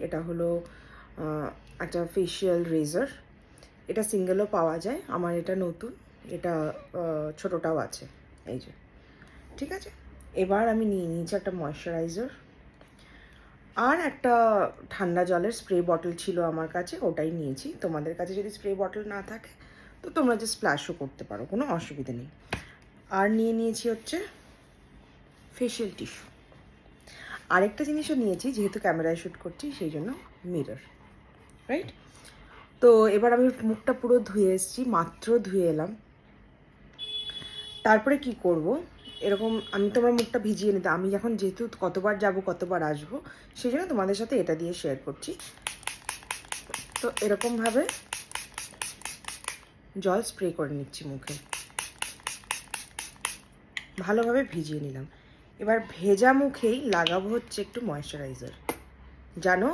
এটা হলো একটা ফেশিয়াল রেজার। এটা সিঙ্গেলও পাওয়া যায়, আমার এটা নতুন, এটা ছোটোটাও আছে, এই যে। ঠিক আছে, এবার আমি নিয়ে নিয়েছি একটা ময়শ্চারাইজার, আর একটা ঠান্ডা জলের স্প্রে বটল ছিল আমার কাছে, ওটাই নিয়েছি। তোমাদের কাছে যদি স্প্রে বটল না থাকে তো তোমরা যে স্প্ল্যাশও করতে পারো, কোনো অসুবিধা নেই। আর নিয়ে নিয়েছি হচ্ছে ফেশিয়াল টিস্যু। আরেকটা জিনিসও নিয়েছি, যেহেতু ক্যামেরায় শ্যুট করছি সেই জন্য মিরর, রাইট? তো এবার আমি মুখটা পুরো ধুয়ে এসেছি, মাত্র ধুয়ে এলাম। তারপরে কি করব, এরকম আমি তোমার মুখটা ভিজিয়ে নিতে, আমি যখন যেহেতু কতবার যাব কতবার আসবো, সেই জন্য তোমাদের সাথে এটা দিয়ে শেয়ার করছি। তো এরকমভাবে জল স্প্রে করে নিচ্ছি মুখে, ভালোভাবে ভিজিয়ে নিলাম। এবার ভেজা মুখেই লাগাবো হচ্ছে একটু ময়শ্চারাইজার, জানো